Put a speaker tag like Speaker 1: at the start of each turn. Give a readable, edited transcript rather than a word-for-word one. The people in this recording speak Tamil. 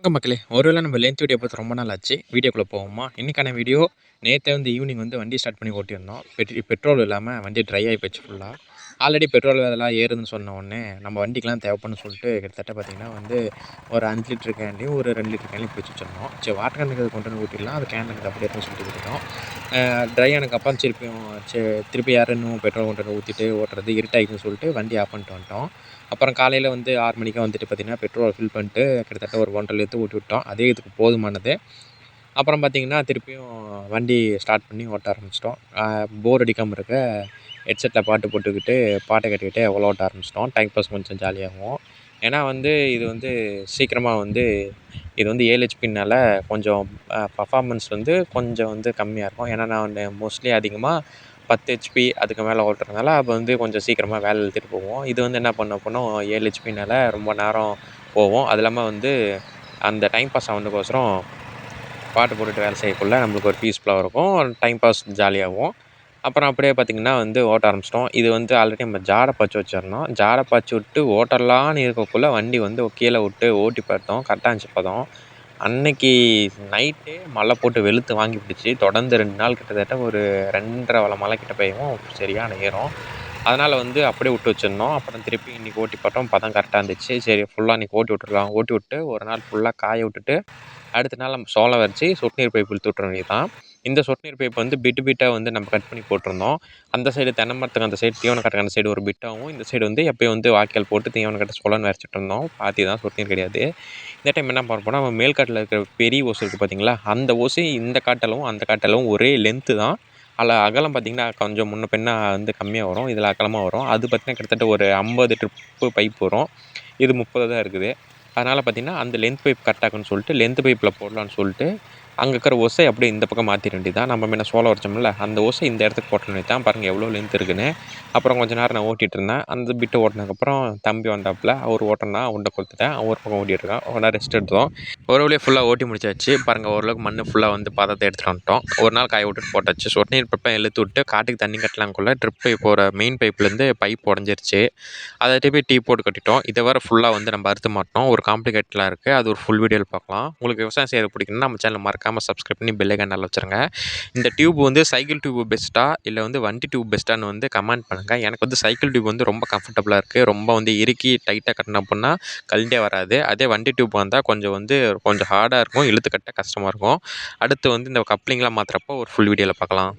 Speaker 1: வணக்கம் மக்களே. ஒருவேளை நம்ம லென்த் வீடியோ பார்த்து ரொம்ப நாள் ஆச்சு. வீடியோக்குள்ளே போவோமா? இன்னைக்கான வீடியோ நேத்தே ஈவினிங் வண்டி ஸ்டார்ட் பண்ணி ஓட்டியிருந்தோம். பெட்ரோல் இல்லாமல் வண்டி ட்ரை ஆகி போச்சு ஃபுல்லாக. ஆல்ரெடி பெட்ரோல் அதெல்லாம் ஏறுதுன்னு சொன்ன உடனே நம்ம வண்டிக்கெலாம் தேவைப்படுன்னு சொல்லிட்டு கிட்டத்தட்ட பார்த்திங்கன்னா ஒரு 5 லிட்டர் கேன்லையும் ஒரு 2 லிட்டர் கேன்லையும் பிடிச்சி வச்சிருந்தோம். சரி வாட்டர் கேனுக்கு கொண்டு வந்து ஊற்றிடலாம், அது கேன் இருக்குது அப்படியே இருக்குன்னு சொல்லிட்டு விட்டுட்டோம். ட்ரை ஆனதுக்கப்புறம் திருப்பி யாரும் இன்னும் பெட்ரோல் கொண்டு வந்து ஊற்றிட்டு ஓட்டுறது இருட்டாகிடுன்னு சொல்லிட்டு வண்டி ஆஃப் பண்ணிட்டு வந்துட்டோம். அப்புறம் காலையில் 6 மணிக்கு பார்த்திங்கன்னா பெட்ரோல் ஃபில் பண்ணிட்டு கிட்டத்தட்ட ஒரு 1.5 லிட்டர் ஊற்றி விட்டோம். அதே இதுக்கு போதுமானது. அப்புறம் பார்த்திங்கன்னா திருப்பியும் வண்டி ஸ்டார்ட் பண்ணி ஓட்ட ஆரம்பிச்சிட்டோம். போர் அடிக்காமல் இருக்க ஹெட்செட்டில் பாட்டு போட்டுக்கிட்டு பாட்டை கேட்டுக்கிட்டே ஓட்ட ஆரம்பிச்சிட்டோம். டைம் பாஸ் கொஞ்சம் ஜாலியாகும். ஏன்னா இது சீக்கிரமாக இது 7 ஹெச்பினால கொஞ்சம் பர்ஃபார்மன்ஸ் கொஞ்சம் கம்மியாக இருக்கும். ஏன்னா நான் மோஸ்ட்லி அதிகமாக 10 ஹெச்பி அதுக்கு மேலே ஓட்டுறதுனால அப்போ கொஞ்சம் சீக்கிரமாக வேலை இழுத்துட்டு போவோம். இது என்ன பண்ண போனோம் 7 ஹெச்பினால ரொம்ப நேரம் போவோம். அது இல்லாமல் அந்த டைம் பாஸ் ஆனதுக்கோசரம் பாட்டு போட்டுட்டு வேலை செய்யக்குள்ள நம்மளுக்கு ஒரு பீஸ்ஃபுல்லாக இருக்கும். டைம் பாஸ் ஜாலியாகும். அப்புறம் அப்படியே பார்த்திங்கன்னா ஓட்ட ஆரம்பிச்சிட்டோம். இது ஆல்ரெடி நம்ம ஜாடை பாய்ச்சி வச்சிருந்தோம். ஜாடை பாய்ச்சி விட்டு ஓட்டலான்னு இருக்கக்குள்ளே வண்டி கீழே விட்டு ஓட்டி பார்த்தோம். கரெக்டாக இருந்துச்சு பதம். அன்னைக்கு நைட்டே மழை போட்டு வெளுத்து வாங்கி பிடிச்சி தொடர்ந்து 2 நாள் கிட்டத்தட்ட ஒரு 2.5 வலை மழை கிட்ட பெய்யும். சரியான ஈரம். அதனால் அப்படியே விட்டு வச்சுருந்தோம். அப்புறம் திருப்பி இன்றைக்கி ஓட்டி பார்த்தோம். பதம் கரெக்டாக இருந்துச்சு. சரி ஃபுல்லாக இன்றைக்கி ஓட்டி விட்டுருலாம். ஓட்டி விட்டு ஒரு நாள் ஃபுல்லாக காய விட்டுட்டு அடுத்த நாள் நம்ம சோளம் வரைச்சி சொட்டு நீர் பைப் இழுத்து விட்டுற வேண்டியது தான். இந்த சொட்டு நீர் பைப் பிட்டாக நம்ம கட் பண்ணி போட்டிருந்தோம். அந்த சைடு தென்னை மரத்துக்கு அந்த சைடு தீவன கட்டுற அந்த சைடு ஒரு பிட்டாகவும் இந்த சைடு எப்போயும் வாய்க்கால் போட்டு தீவன கட்ட சோளம்னு வரைச்சிட்டு இருந்தோம். பாத்தி தான் சொட்டு நீர் கிடையாது. இந்த டைம் என்ன பண்ண போனால் நம்ம மேல்காட்டில் இருக்கிற பெரிய ஓசு இருக்குது பார்த்திங்களா, அந்த ஓசு இந்த காட்டளவும் அந்த காட்டளவும் ஒரே லென்த்து தான். அதில் அகலம் பார்த்திங்கன்னா கொஞ்சம் முன்ன பின்னா கம்மியாக வரும். இதில் அகலமாக வரும். அது பார்த்திங்கன்னா கிட்டத்தட்ட ஒரு 50 ட்ரிப்பு பைப் வரும். இது 30 தான் இருக்குது. அதனால் பார்த்திங்கன்னா அந்த லென்த் பைப் கரெக்டாகுன்னு சொல்லிட்டு லென்த் பைப்பில் போடலான்னு சொல்லிட்டு அங்கே இருக்கிற ஓசை அப்படியே இந்த பக்கம் மாற்றிட வேண்டியது தான். நம்ம முன்ன சோளம் வரைச்சோம்ல அந்த ஓசை இந்த இடத்துக்கு போட்ட வேண்டியது தான். பாருங்கள் எவ்வளோ லென்த் இருக்குன்னு. அப்புறம் கொஞ்சம் நேரம் நான் ஓட்டிகிட்டு இருந்தேன். அந்த பிட்டு ஓட்டினதுக்கப்புறம் தம்பி வந்தாப்புல அவர் ஓட்டினா உண்டை கொடுத்துட்டேன். ஒரு பக்கம் ஓட்டிகிட்ருக்கான். ஒரு நேரம் ரெஸ்ட் எடுத்தோம். ஒரு வழியே ஃபுல்லாக ஓட்டி முடிச்சாச்சு. பாருங்கள் ஓரளவுக்கு மண் ஃபுல்லாக பதத்தை எடுத்துகிட்டு வந்துட்டோம். ஒரு நாள் காய விட்டுட்டு போட்டாச்சு. சொட்டு நீர் பைப்பை இழுத்து விட்டு காட்டுக்கு தண்ணி கட்டலாங்குள்ளே ட்ரிப் பைப் போகிற மெயின் பைப்லேருந்து பைப் உடஞ்சிருச்சு. அதை திருப்பி டீ போட்டு கட்டிட்டோம். இதை வேறு ஃபுல்லாக நம்ம அறுத்து மாட்டோம். ஒரு காம்ப்ளிகேட்லாம் இருக்குது. அது ஒரு ஃபுல் வீடியோவில் பார்க்கலாம். உங்களுக்கு விவசாயம் செய்ய பிடிக்குன்னா நம்ம சேனல் மறக்காமல் சப்ஸ்கிரைப் பண்ணி பெல் ஐகான் நல்லா வச்சுருங்க. இந்த டியூப் சைக்கிள் டியூப் பெஸ்ட்டா இல்லை வண்டி டியூப் பெஸ்ட்டான்னு கமெண்ட் பண்ணுங்கள். எனக்கு சைக்கிள் டியூப் ரொம்ப கம்ஃபர்டபுளாக இருக்குது. ரொம்ப இறுக்கி டைட்டாக கட்டின அப்படின்னா கழண்டே வராது. அதே வண்டி டியூப் வந்தால் கொஞ்சம் ஹார்டாக இருக்கும். இழுத்து கட்ட கஷ்டமாக இருக்கும். அடுத்து இந்த கப்ளிங்லாம் மாற்றுறப்போ ஒரு ஃபுல் வீடியோவில் பார்க்கலாம்.